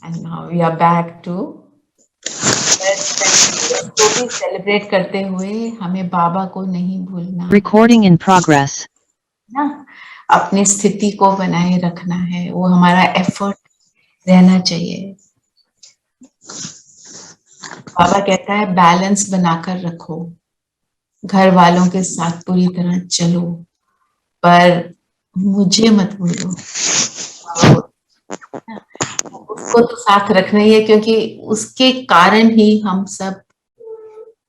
And now we are back to को भी celebrate करते हुए हमें बाबा को नहीं भूलना। Recording in progress. ना अपनी स्थिति को बनाए रखना है, वो हमारा एफर्ट रहना चाहिए। बाबा कहता है बैलेंस बनाकर रखो, घर वालों के साथ पूरी तरह चलो, पर मुझे मत भूलो। उसको तो साथ रखना ही है, क्योंकि उसके कारण ही हम सब,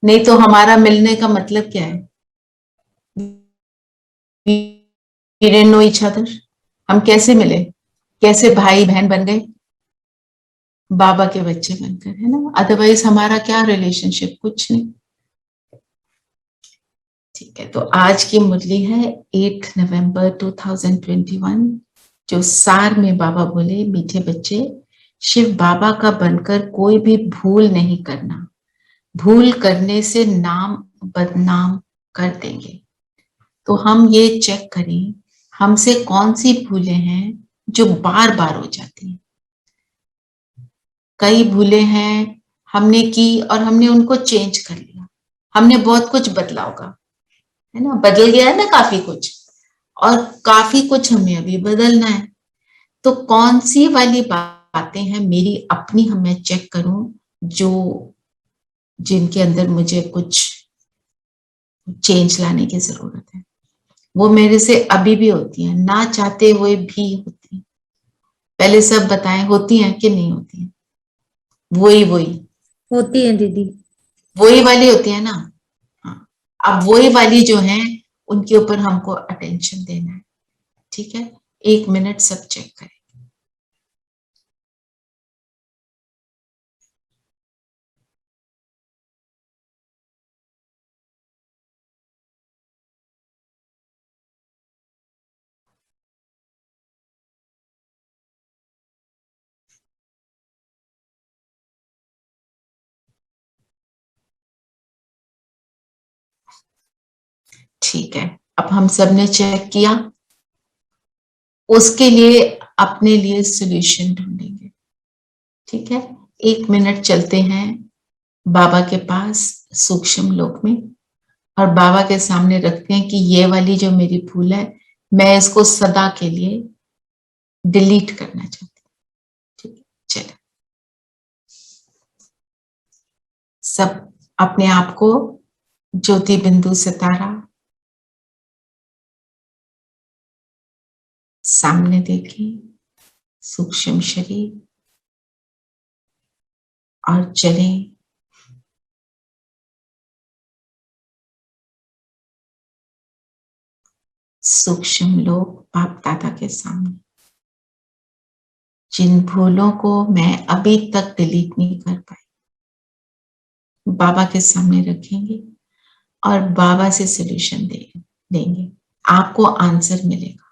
नहीं तो हमारा मिलने का मतलब क्या है? We didn't know each other. हम कैसे मिले, कैसे भाई बहन बन गए? बाबा के बच्चे बनकर, है ना? अदरवाइज हमारा क्या रिलेशनशिप? कुछ नहीं। ठीक है, तो आज की मुरली है 8 नवंबर 2021, जो सार में बाबा बोले, मीठे बच्चे, शिव बाबा का बनकर कोई भी भूल नहीं करना, भूल करने से नाम बदनाम कर देंगे। तो हम ये चेक करें हमसे कौन सी भूलें हैं जो बार बार हो जाती हैं। कई भूलें हैं हमने की और हमने उनको चेंज कर लिया, हमने बहुत कुछ बदला होगा, है ना? बदल गया है ना काफी कुछ, और काफी कुछ हमें अभी बदलना है। तो कौन सी वाली बातें हैं मेरी अपनी, हमें चेक करूं, जो जिनके अंदर मुझे कुछ चेंज लाने की जरूरत है। वो मेरे से अभी भी होती हैं, ना चाहते हुए भी होती हैं। पहले सब बताएं, होती हैं कि नहीं होती हैं? वही होती है दीदी, वही वाली होती है ना। हाँ, अब वही वाली जो है उनके ऊपर हमको अटेंशन देना है। ठीक है, 1 मिनट सब चेक करें। ठीक है, अब हम सब ने चेक किया, उसके लिए अपने लिए सॉल्यूशन ढूंढेंगे। ठीक है, 1 मिनट चलते हैं बाबा के पास सूक्ष्म लोक में, और बाबा के सामने रखते हैं कि ये वाली जो मेरी भूल है, मैं इसको सदा के लिए डिलीट करना चाहती हूँ। ठीक है, चलो सब अपने आप को ज्योति बिंदु सितारा सामने देखें, सूक्ष्म शरीर, और चलें सूक्ष्म लोक बाप दादा के सामने। जिन भूलों को मैं अभी तक डिलीट नहीं कर पाई, बाबा के सामने रखेंगे और बाबा से सॉल्यूशन देंगे। आपको आंसर मिलेगा।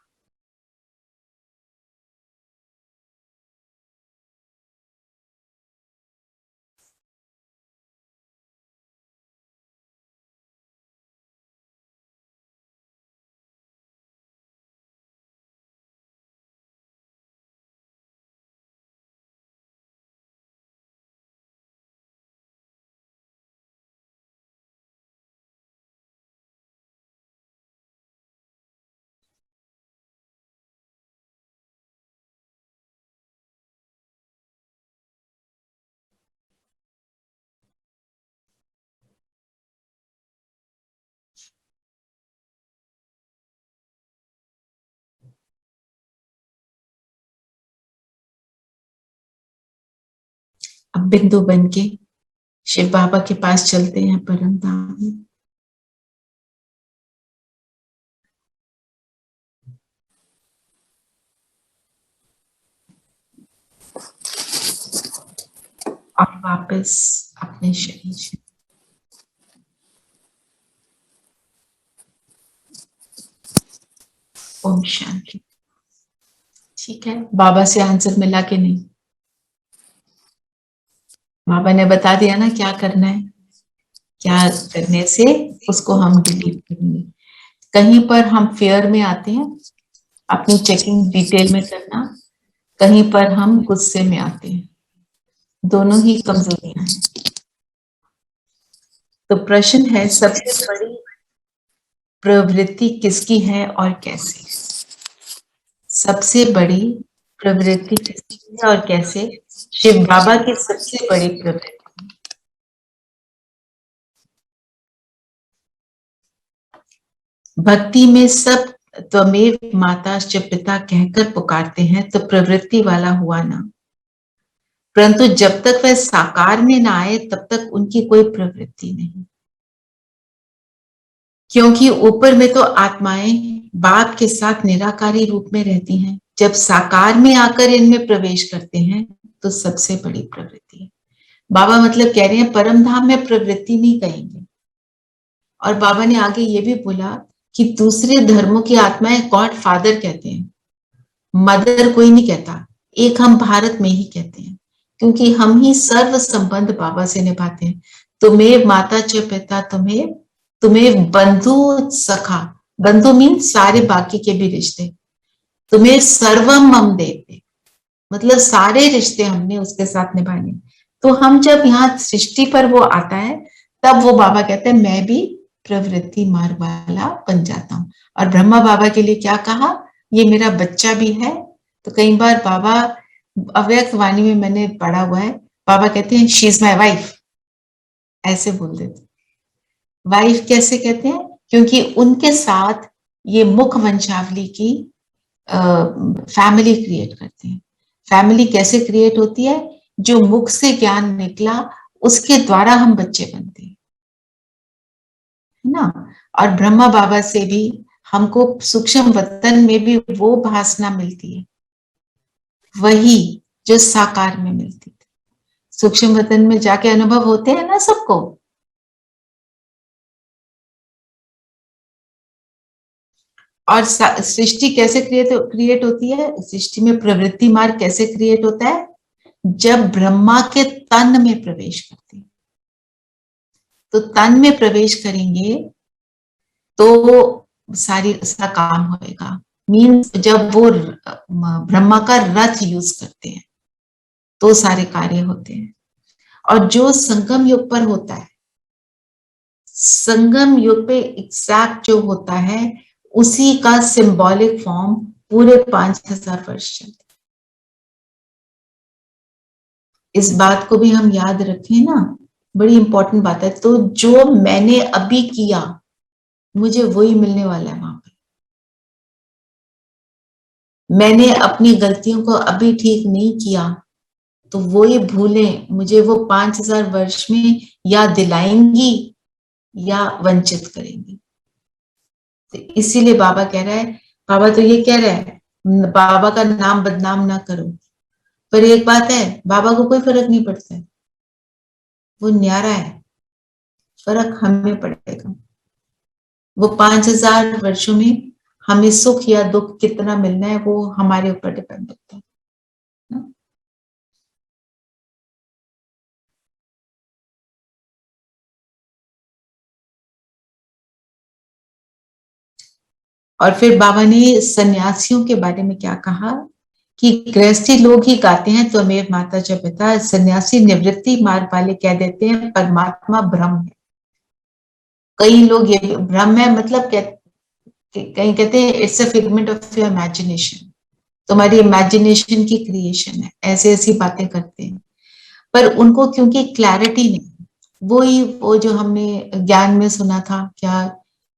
अब बिंदु बन के शिव बाबा के पास चलते हैं परम धाम में। और वापस अपने शरीर से ओम शांति। ठीक है, बाबा से आंसर मिला कि नहीं? बाबा ने बता दिया ना क्या करना है, क्या करने से उसको हम डिलीट करेंगे। कहीं पर हम फेयर में आते हैं, अपनी चेकिंग डिटेल में करना, कहीं पर हम गुस्से में आते हैं। दोनों ही कमजोरियां हैं। तो प्रश्न है, सबसे बड़ी प्रवृत्ति किसकी है और कैसे? सबसे बड़ी प्रवृत्ति किसकी है और कैसे? शिव बाबा की सबसे बड़ी प्रवृत्ति। भक्ति में सब त्वमेव माता च पिता कहकर पुकारते हैं तो प्रवृत्ति वाला हुआ ना, परंतु जब तक वह साकार में ना आए तब तक उनकी कोई प्रवृत्ति नहीं, क्योंकि ऊपर में तो आत्माएं बाप के साथ निराकारी रूप में रहती हैं। जब साकार में आकर इनमें प्रवेश करते हैं तो सबसे बड़ी प्रवृत्ति है। बाबा मतलब कह रहे हैं परम धाम में प्रवृत्ति नहीं कहेंगे। और बाबा ने आगे ये भी बोला कि दूसरे धर्मों की आत्माएं गॉड फादर कहते हैं, मदर कोई नहीं कहता, एक हम भारत में ही कहते हैं, क्योंकि हम ही सर्व संबंध बाबा से निभाते हैं। तुम्हें माता च पिता, तुम्हें बंधु सखा, बंधु मीन सारे बाकी के भी रिश्ते, तुम्हें सर्वम मम देते, मतलब सारे रिश्ते हमने उसके साथ निभाने। तो हम जब यहाँ सृष्टि पर वो आता है तब वो बाबा कहते हैं मैं भी प्रवृत्ति मार्ग वाला बन जाता हूँ। और ब्रह्मा बाबा के लिए क्या कहा, ये मेरा बच्चा भी है। तो कई बार बाबा अव्यक्त वाणी में मैंने पढ़ा हुआ है, बाबा कहते हैं शी इज माई वाइफ, ऐसे बोल देते। वाइफ कैसे कहते हैं, क्योंकि उनके साथ ये मुख वंशावली की फैमिली क्रिएट करते हैं। फैमिली कैसे क्रिएट होती है, जो मुख से ज्ञान निकला उसके द्वारा हम बच्चे बनते हैं, है ना। और ब्रह्मा बाबा से भी हमको सूक्ष्म वतन में भी वो भासना मिलती है, वही जो साकार में मिलती थी। सूक्ष्म वतन में जाके अनुभव होते हैं ना सबको। और सृष्टि कैसे क्रिएट होती है, सृष्टि में प्रवृत्ति मार्ग कैसे क्रिएट होता है, जब ब्रह्मा के तन में प्रवेश करते हैं। तो तन में प्रवेश करेंगे तो सारा काम होएगा। मीन्स जब वो ब्रह्मा का रथ यूज करते हैं तो सारे कार्य होते हैं। और जो संगम युग पर होता है, संगम युग पे एग्जैक्ट जो होता है उसी का सिंबॉलिक फॉर्म पूरे 5000 वर्ष चलता है। इस बात को भी हम याद रखें ना, बड़ी इंपॉर्टेंट बात है। तो जो मैंने अभी किया मुझे वही मिलने वाला है वहां पर। मैंने अपनी गलतियों को अभी ठीक नहीं किया तो वो ये भूलें मुझे वो 5000 वर्ष में या दिलाएंगी या वंचित करेंगी। तो इसीलिए बाबा कह रहा है, बाबा तो ये कह रहा है बाबा का नाम बदनाम ना करो, पर एक बात है बाबा को कोई फर्क नहीं पड़ता है, वो न्यारा है, फर्क हमें पड़ेगा। वो 5000 वर्षों में हमें सुख या दुख कितना मिलना है वो हमारे ऊपर डिपेंड करता है। और फिर बाबा ने सन्यासियों के बारे में क्या कहा कि गृहस्थी लोग ही गाते हैं त्वमेव माता च पिता, सन्यासी निवृत्ति मार्ग वाले कह देते हैं परमात्मा ब्रह्म है। कई लोग ये ब्रह्म है मतलब कहीं कहते हैं it's a figment of your imagination, तुम्हारी इमेजिनेशन की क्रिएशन है, ऐसे ऐसी बातें करते हैं। पर उनको क्योंकि क्लैरिटी नहीं, वो जो हमने ज्ञान में सुना था क्या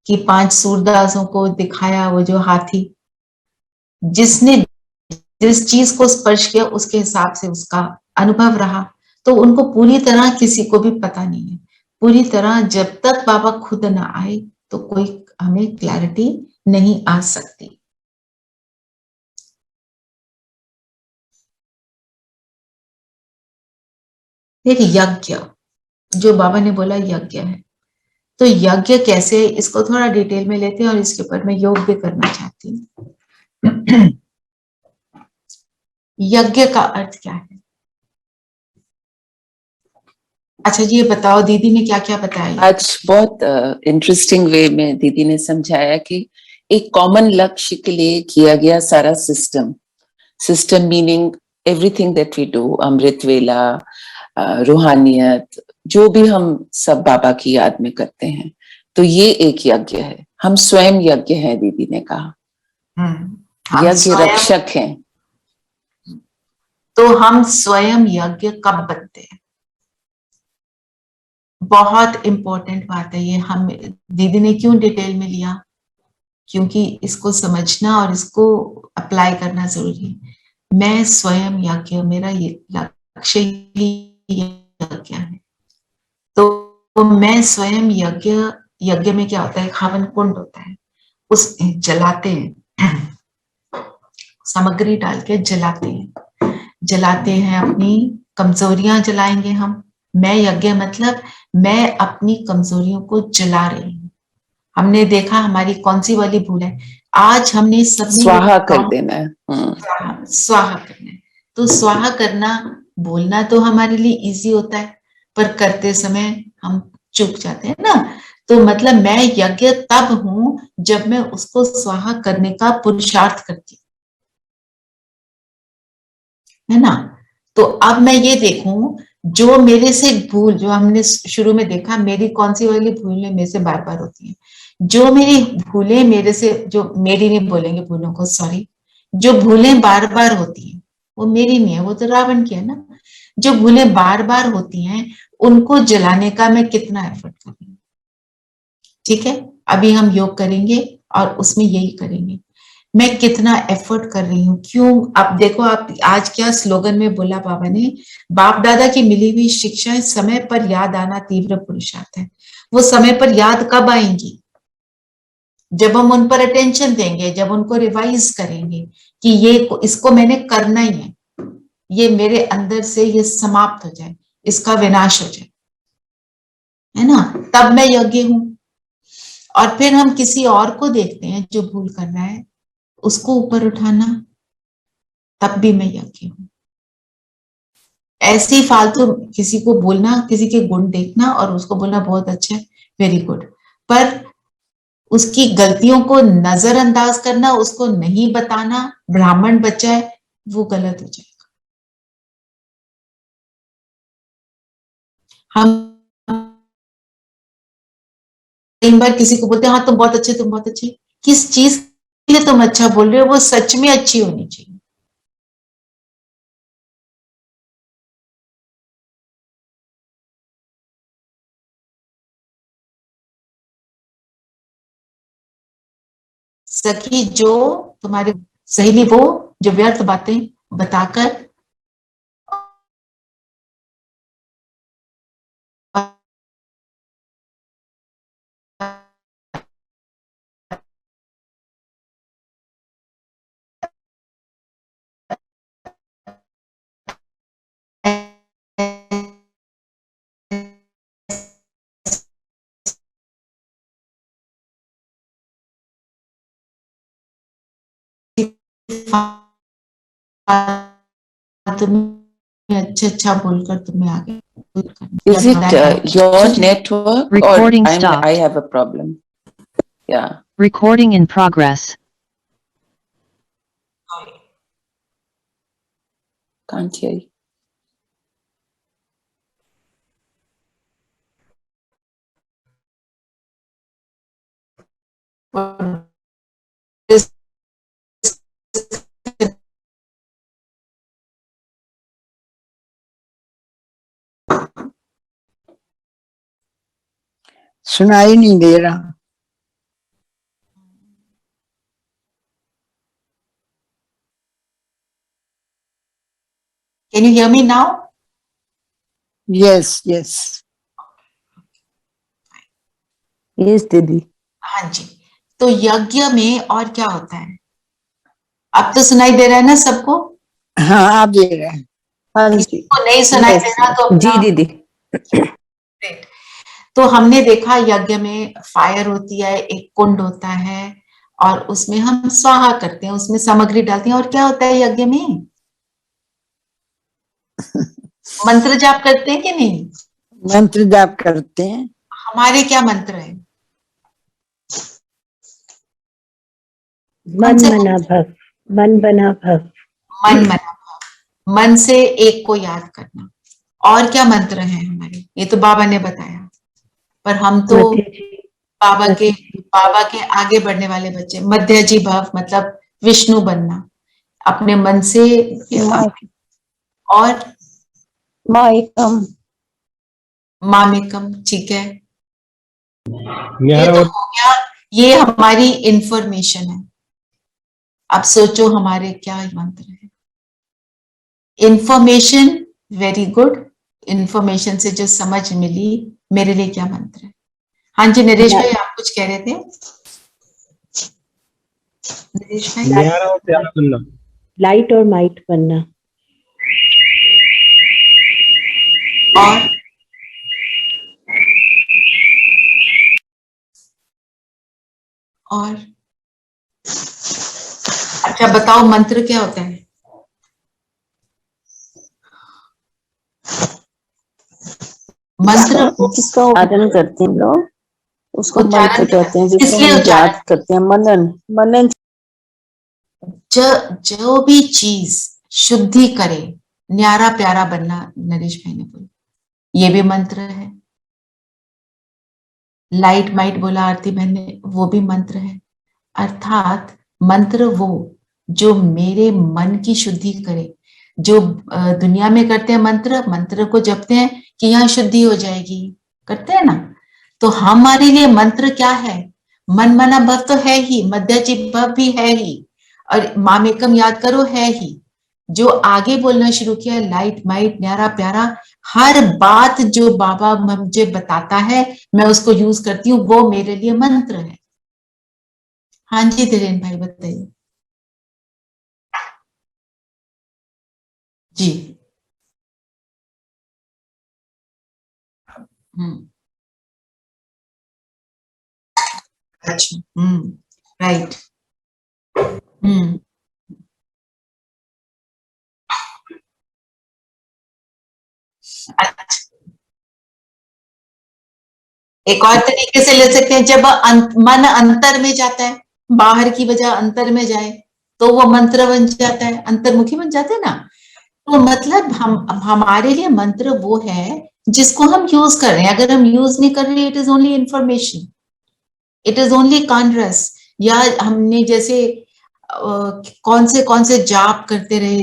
कि 5 सूरदासों को दिखाया वो जो हाथी, जिसने जिस चीज को स्पर्श किया उसके हिसाब से उसका अनुभव रहा। तो उनको पूरी तरह किसी को भी पता नहीं है, पूरी तरह जब तक बाबा खुद ना आए तो कोई हमें क्लैरिटी नहीं आ सकती। फिर यज्ञ, जो बाबा ने बोला यज्ञ है, तो यज्ञ कैसे, इसको थोड़ा डिटेल में लेते हैं और इसके ऊपर मैं योग भी करना चाहती हूँ। यज्ञ का अर्थ क्या है? अच्छा जी, ये बताओ दीदी ने क्या क्या बताया। आज बहुत इंटरेस्टिंग वे में दीदी ने समझाया कि एक कॉमन लक्ष्य के लिए किया गया सारा system meaning everything that we do, अमृत वेला, रूहानियत, जो भी हम सब बाबा की याद में करते हैं, तो ये एक यज्ञ है। हम स्वयं यज्ञ हैं, दीदी ने कहा, हम यज्ञ स्वयं, रक्षक हैं। तो हम स्वयं यज्ञ कब बनते हैं? बहुत इंपॉर्टेंट बात है ये। हम दीदी ने क्यों डिटेल में लिया? क्योंकि इसको समझना और इसको अप्लाई करना जरूरी है। मैं स्वयं यज्ञ, मेरा ये लक्ष्य ही यज्ञ है। तो मैं स्वयं यज्ञ, यज्ञ में क्या होता है? हवन कुंड होता है, उस जलाते हैं, सामग्री डाल के जलाते हैं, जलाते हैं, अपनी कमजोरियां जलाएंगे हम। मैं यज्ञ मतलब मैं अपनी कमजोरियों को जला रही हूँ। हमने देखा हमारी कौन सी वाली भूल है, आज हमने सबने स्वाहा कर देना है। स्वाहा करना है। तो स्वाहा करना, बोलना तो हमारे लिए इजी होता है, पर करते समय हम चूक जाते हैं ना। तो मतलब मैं यज्ञ तब हूं जब मैं उसको स्वाहा करने का पुरुषार्थ करती हूँ, है ना। तो अब मैं ये देखूं, जो मेरे से भूल, जो हमने शुरू में देखा, मेरी कौन सी वाली भूलें मेरे से बार बार होती हैं, जो मेरी भूलें मेरे से, जो मेरी नहीं बोलेंगे भूलों को, सॉरी, जो भूलें बार बार होती हैं वो मेरी नहीं है, वो तो रावण की है ना। जो भूलें बार बार होती हैं उनको जलाने का मैं कितना एफर्ट कर रही हूँ। ठीक है, अभी हम योग करेंगे और उसमें यही करेंगे, मैं कितना एफर्ट कर रही हूँ। क्यों? अब देखो, आप आज क्या स्लोगन में बोला बाबा ने, बाप दादा की मिली हुई शिक्षाएं समय पर याद आना तीव्र पुरुषार्थ है। वो समय पर याद कब आएंगी? जब हम उन पर अटेंशन देंगे, जब उनको रिवाइज करेंगे कि ये इसको मैंने करना ही है, ये मेरे अंदर से ये समाप्त हो जाए, इसका विनाश हो जाए, है ना, तब मैं यज्ञ हूं। और फिर हम किसी और को देखते हैं जो भूल कर रहा है, उसको ऊपर उठाना, तब भी मैं यज्ञ हूं। ऐसे ही फालतू किसी को बोलना, किसी के गुण देखना और उसको बोलना बहुत अच्छा है, वेरी गुड, पर उसकी गलतियों को नजरअंदाज करना, उसको नहीं बताना, ब्राह्मण बच्चा है, वो गलत हो जाएगा। हम कई बार किसी को बोलते हैं, हाँ तुम बहुत अच्छे, तुम बहुत अच्छे, किस चीज के लिए तुम अच्छा बोल रहे हो? वो सच में अच्छी होनी चाहिए। सखी जो तुम्हारी सहेली, वो जो व्यर्थ बातें बताकर तुम्हें अच्छा बोलकर तुम्हें आगे Is it your network Recording or stopped. I have a problem? Yeah. Recording in progress. Can't hear you. सुनाई नहीं दे रहा। Can you hear me now? Yes yes yes दीदी। हाँ जी। तो यज्ञ में और क्या होता है? अब तो सुनाई दे रहा है ना सबको? हाँ आप दे रहे हैं। हाँ जी को नहीं सुनाई दे रहा तो जी दीदी। ग्रेट। तो हमने देखा यज्ञ में फायर होती है, एक कुंड होता है और उसमें हम स्वाहा करते हैं, उसमें सामग्री डालते हैं। और क्या होता है यज्ञ में? मंत्र जाप करते हैं कि नहीं? मंत्र जाप करते हैं। हमारे क्या मंत्र है? मन मना भव, मन बना भव। मन मना, मन से एक को याद करना और क्या मंत्र है हमारे, ये तो बाबा ने बताया, पर हम तो बाबा के आगे बढ़ने वाले बच्चे। मध्य जी भव मतलब विष्णु बनना अपने मन से, और माइकम मामिकम, ठीक है, ये तो हो गया। ये हमारी इंफॉर्मेशन है। अब सोचो हमारे क्या मंत्र है। Information, very good. इंफॉर्मेशन से जो समझ मिली, मेरे लिए क्या मंत्र है। हाँ जी नरेश भाई, आप कुछ कह रहे थे। नरेश भाई, न्यारा और प्यारा बनना, लाइट और माइट बनना, और अच्छा बताओ मंत्र क्या होता है। मंत्र जिसका उच्चारण करते हैं लोग उसको मंत्र उच्चारण कहते हैं, जिसको इसलिए हम उच्चारण याद करते हैं, मनन मनन। जो भी चीज शुद्धि करे, न्यारा प्यारा बनना, नरेश भाई ने बोला, ये भी मंत्र है। लाइट माइट बोला आरती बहन ने, वो भी मंत्र है। अर्थात मंत्र वो जो मेरे मन की शुद्धि करे। जो दुनिया में करते हैं मंत्र, मंत्र को जपते हैं कि यहाँ शुद्धि हो जाएगी, करते हैं ना। तो हमारे लिए मंत्र क्या है, मन मना भव तो है ही, मध्य भव भी है ही, और मामेकम याद करो है ही। जो आगे बोलना शुरू किया, लाइट माइट न्यारा प्यारा, हर बात जो बाबा मुझे बताता है मैं उसको यूज करती हूँ, वो मेरे लिए मंत्र है। हाँ जी धीरेन भाई बताइए। जी अच्छा, राइट, अच्छा। एक और तरीके से ले सकते हैं, जब मन अंतर में जाता है, बाहर की वजह अंतर में जाए तो वो मंत्र बन जाता है, अंतर्मुखी बन जाते हैं ना। तो मतलब हमारे लिए मंत्र वो है जिसको हम यूज कर रहे हैं। अगर हम यूज नहीं कर रहे, it is only information, it is only कांड्रस। या हमने जैसे कौन से जाप करते रहे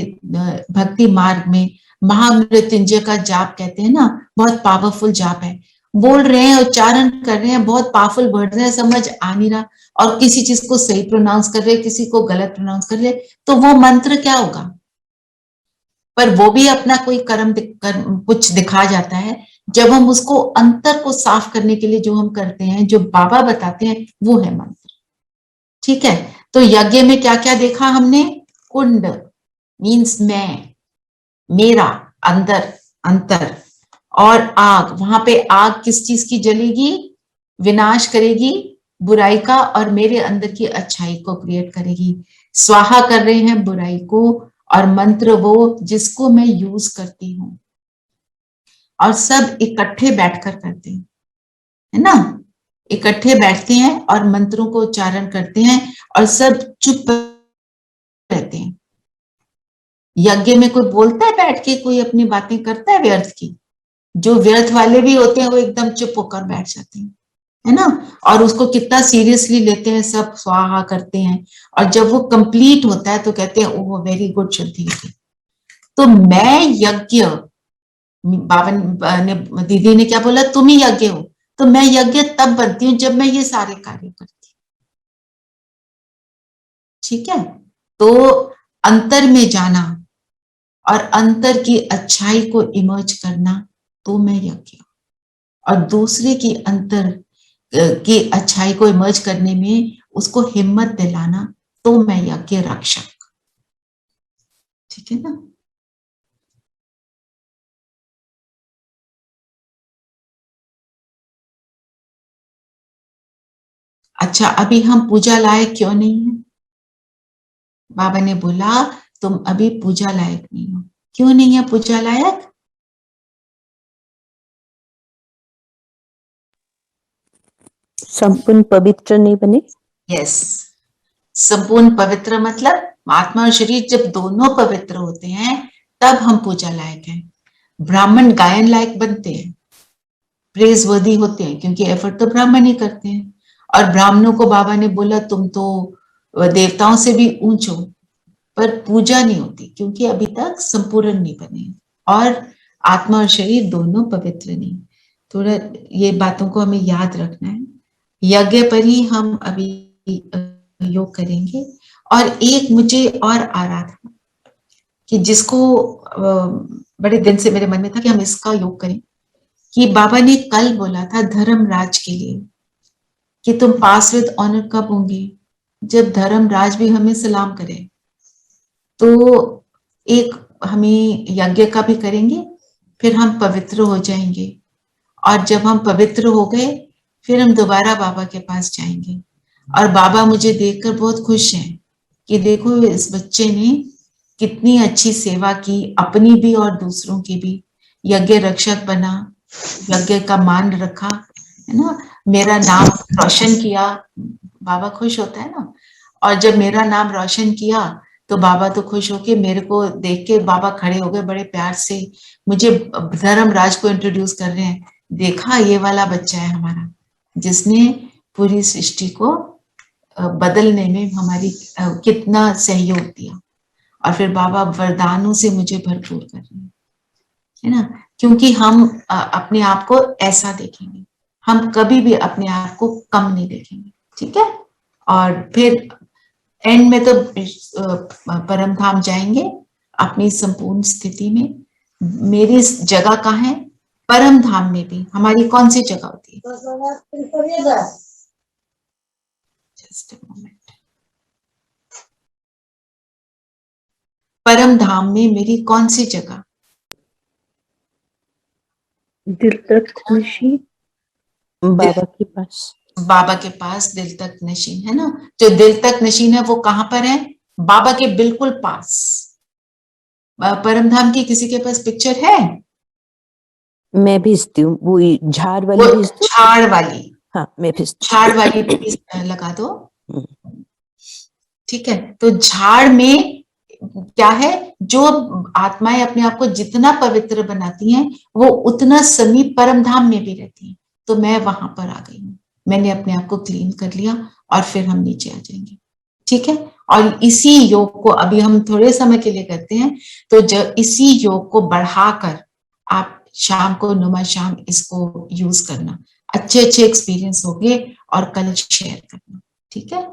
भक्ति मार्ग में, महामृत्युंजय का जाप कहते हैं ना, बहुत पावरफुल जाप है। बोल रहे हैं, उच्चारण कर रहे हैं, बहुत पावरफुल वर्ड है, समझ आ नहीं रहा, और किसी चीज को सही प्रोनाउंस कर रहे, किसी को गलत प्रोनाउंस कर रहे, तो वो मंत्र क्या होगा। पर वो भी अपना कोई कर्म कुछ दिखा जाता है। जब हम उसको अंतर को साफ करने के लिए जो हम करते हैं, जो बाबा बताते हैं, वो है मंत्र। ठीक है, तो यज्ञ में क्या क्या देखा हमने। कुंड मीन्स मैं, मेरा, अंदर, अंतर, और आग, वहां पे आग किस चीज की जलेगी, विनाश करेगी बुराई का, और मेरे अंदर की अच्छाई को क्रिएट करेगी। स्वाहा कर रहे हैं बुराई को, और मंत्र वो जिसको मैं यूज करती हूँ, और सब इकट्ठे बैठकर करते हैं, है ना। इकट्ठे बैठते हैं और मंत्रों को उच्चारण करते हैं, और सब चुप रहते हैं। यज्ञ में कोई बोलता है बैठ के, कोई अपनी बातें करता है व्यर्थ की। जो व्यर्थ वाले भी होते हैं वो एकदम चुप होकर बैठ जाते हैं, है ना। और उसको कितना सीरियसली लेते हैं, सब स्वाहा करते हैं, और जब वो कंप्लीट होता है तो कहते हैं ओह वेरी गुड शुद्धि। तो मैं यज्ञ, बाबा ने, दीदी ने क्या बोला, तुम ही यज्ञ हो। तो मैं यज्ञ तब बनती हूँ जब मैं ये सारे कार्य करती हूँ। ठीक है, तो अंतर में जाना और अंतर की अच्छाई को इमर्ज करना, तो मैं यज्ञ। और दूसरे की अंतर की अच्छाई को इमर्ज करने में उसको हिम्मत दिलाना, तो मैं यज्ञ रक्षक। ठीक है ना। अच्छा, अभी हम पूजा लायक क्यों नहीं है। बाबा ने बोला तुम अभी पूजा लायक नहीं हो। क्यों नहीं है पूजा लायक। संपूर्ण पवित्र नहीं बने। यस, संपूर्ण पवित्र मतलब आत्मा और शरीर जब दोनों पवित्र होते हैं तब हम पूजा लायक हैं। ब्राह्मण गायन लायक बनते हैं, प्रेज वर्दी होते हैं, क्योंकि एफर्ट तो ब्राह्मण ही करते हैं। और ब्राह्मणों को बाबा ने बोला तुम तो देवताओं से भी ऊंच हो, पर पूजा नहीं होती क्योंकि अभी तक संपूर्ण नहीं बने, और आत्मा और शरीर दोनों पवित्र नहीं। थोड़ा ये बातों को हमें याद रखना है। यज्ञ पर ही हम अभी योग करेंगे। और एक मुझे और आ रहा था कि जिसको बड़े दिन से मेरे मन में था कि हम इसका योग करें, कि बाबा ने कल बोला था धर्मराज के लिए कि तुम पास विद ऑनर कब होंगे, जब धर्मराज भी हमें सलाम करे। तो एक हमें यज्ञ का भी करेंगे, फिर हम पवित्र हो जाएंगे, और जब हम पवित्र हो गए फिर हम दोबारा बाबा के पास जाएंगे। और बाबा मुझे देखकर बहुत खुश हैं कि देखो इस बच्चे ने कितनी अच्छी सेवा की, अपनी भी और दूसरों की भी। यज्ञ रक्षक बना, यज्ञ का मान रखा, है ना, मेरा नाम रोशन किया, बाबा खुश होता है ना। और जब मेरा नाम रोशन किया तो बाबा तो खुश होके मेरे को देख के बाबा खड़े हो गए बड़े प्यार से, मुझे धर्मराज को इंट्रोड्यूस कर रहे हैं। देखा ये वाला बच्चा है हमारा, जिसने पूरी सृष्टि को बदलने में हमारी कितना सहयोग दिया। और फिर बाबा वरदानों से मुझे भरपूर कर रहे हैं, है ना, क्योंकि हम अपने आप को ऐसा देखेंगे, हम कभी भी अपने आप को कम नहीं देखेंगे, ठीक है। और फिर एंड में तो परम धाम जाएंगे अपनी संपूर्ण स्थिति में। मेरी जगह कहाँ है? परम धाम में भी हमारी कौन सी जगह होती है? Just a moment. परम धाम में मेरी कौन सी जगह? दिल तक नशीन, बाबा के पास। बाबा के पास दिल तक नशीन, है ना। जो दिल तक नशीन है वो कहाँ पर है? बाबा के बिल्कुल पास। परम धाम की किसी के पास पिक्चर है? मैं भेजती हूँ, वो झाड़ वाली वो भेज दो। झाड़ वाली, हाँ मैं भेजती झाड़ वाली प्लीज लगा दो, हूँ। ठीक है। तो झाड़ में क्या है? जो आत्माएं अपने आप को जितना पवित्र बनाती हैं वो उतना समीप परम धाम में भी रहती हैं। तो मैं वहां पर आ गई हूँ, मैंने अपने आप को क्लीन कर लिया और फिर हम नीचे आ जाएंगे, ठीक है। और इसी योग को अभी हम थोड़े समय के लिए करते हैं, तो जब इसी योग को बढ़ाकर आप शाम को नुमा शाम इसको यूज करना, अच्छे अच्छे एक्सपीरियंस होंगे और कल शेयर करना, ठीक है।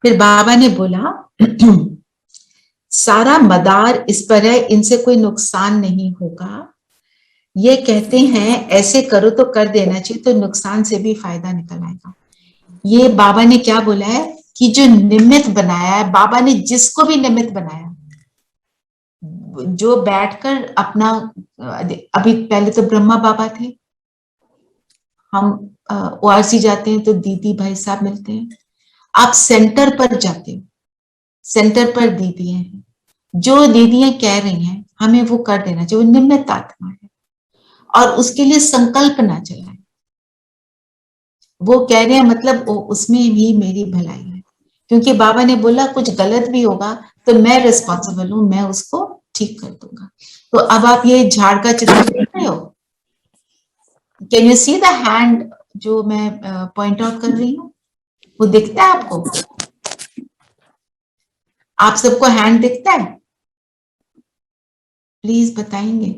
फिर बाबा ने बोला सारा मदार इस पर है, इनसे कोई नुकसान नहीं होगा। ये कहते हैं ऐसे करो तो कर देना चाहिए, तो नुकसान से भी फायदा निकल आएगा। ये बाबा ने क्या बोला है कि जो निमित्त बनाया है, बाबा ने जिसको भी निमित्त बनाया, जो बैठकर अपना, अभी पहले तो ब्रह्मा बाबा थे, हम ओआरसी जाते हैं तो दीदी भाई साहब मिलते हैं, आप सेंटर पर जाते हो, सेंटर पर दीदियां हैं, जो दीदियां कह रही हैं हमें वो कर देना चाहिए, वो निमित्त आत्मा है और उसके लिए संकल्प ना चलाए। वो कह रहे हैं मतलब उसमें भी मेरी भलाई है, क्योंकि बाबा ने बोला कुछ गलत भी होगा तो मैं रिस्पॉन्सिबल हूं, मैं उसको ठीक कर दूंगा। तो अब आप ये झाड़ का चित्र देख रहे हो, can you see the hand जो मैं पॉइंट आउट कर रही हूँ, वो दिखता है आपको? आप सबको हैंड दिखता है? प्लीज बताएंगे।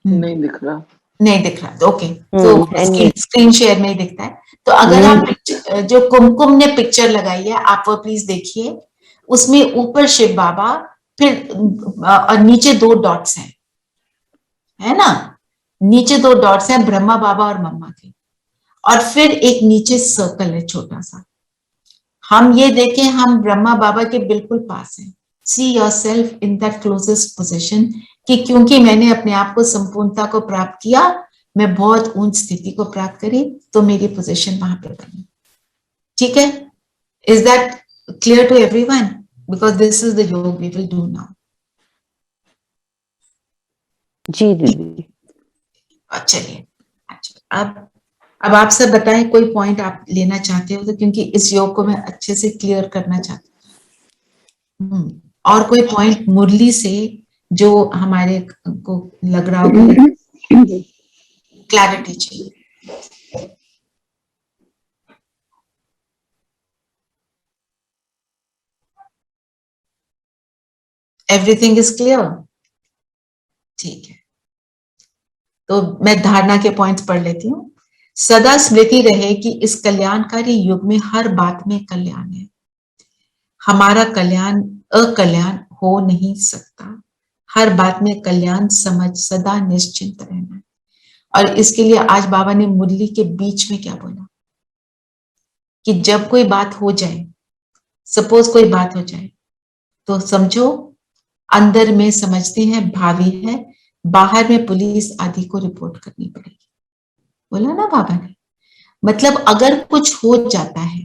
नहीं दिख रहा। नहीं दिख रहा, तो ओके, तो स्क्रीन शेयर में ही दिखता है। तो अगर आप जो कुमकुम ने पिक्चर लगाई है आप वो प्लीज देखिए, उसमें ऊपर शिव बाबा, फिर और नीचे दो डॉट्स हैं, है ना, नीचे दो डॉट्स हैं ब्रह्मा बाबा और मम्मा के, और फिर एक नीचे सर्कल है छोटा सा। हम ये देखें हम ब्रह्मा बाबा के बिल्कुल पास हैं। See yourself in that closest position, कि क्योंकि मैंने अपने आप को संपूर्णता को प्राप्त किया, मैं बहुत ऊंच स्थिति को प्राप्त करी, तो मेरी पोजीशन वहां पे बनी, ठीक है। Is that clear to everyone? Because this is the yoga we will do now. जी दीदी। चलिए, अच्छा, अब आप सब बताएं कोई पॉइंट आप लेना चाहते हो तो, क्योंकि इस योग को मैं अच्छे से क्लियर करना चाहती हूँ। और कोई पॉइंट मुरली से जो हमारे को लग रहा हो क्लैरिटी चाहिए? Everything is clear? ठीक है, तो मैं धारणा के पॉइंट्स पढ़ लेती हूँ। सदा स्मृति रहे कि इस कल्याणकारी युग में हर बात में कल्याण है। हमारा कल्याण अकल्याण हो नहीं सकता। हर बात में कल्याण समझ सदा निश्चिंत रहना है। और इसके लिए आज बाबा ने मुरली के बीच में क्या बोला कि जब कोई बात हो जाए, सपोज कोई बात हो जाए, तो समझो अंदर में समझते हैं भावी है, बाहर में पुलिस आदि को रिपोर्ट करनी पड़ेगी। बोला ना बाबा ने, मतलब अगर कुछ हो जाता है,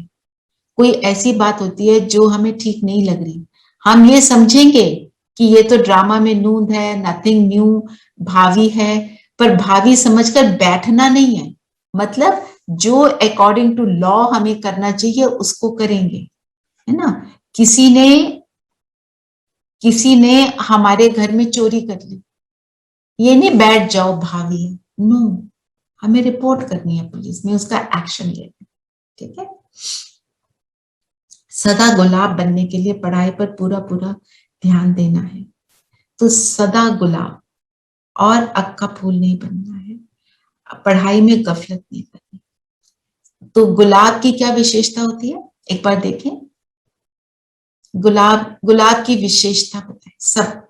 कोई ऐसी बात होती है जो हमें ठीक नहीं लग रही, हम ये समझेंगे कि ये तो ड्रामा में नूंद है, नथिंग न्यू, भावी है, पर भावी समझकर बैठना नहीं है। मतलब जो अकॉर्डिंग टू लॉ हमें करना चाहिए उसको करेंगे, है ना। किसी ने हमारे घर में चोरी कर ली, ये नहीं बैठ जाओ भावी है, नो, हमें रिपोर्ट करनी है पुलिस में, उसका एक्शन लेना, ठीक है। सदा गुलाब बनने के लिए पढ़ाई पर पूरा पूरा ध्यान देना है। तो सदा गुलाब और अक्का फूल नहीं बनना है, पढ़ाई में गफलत नहीं करनी। तो गुलाब की क्या विशेषता होती है, एक बार देखें। गुलाब की विशेषता बताएं सब।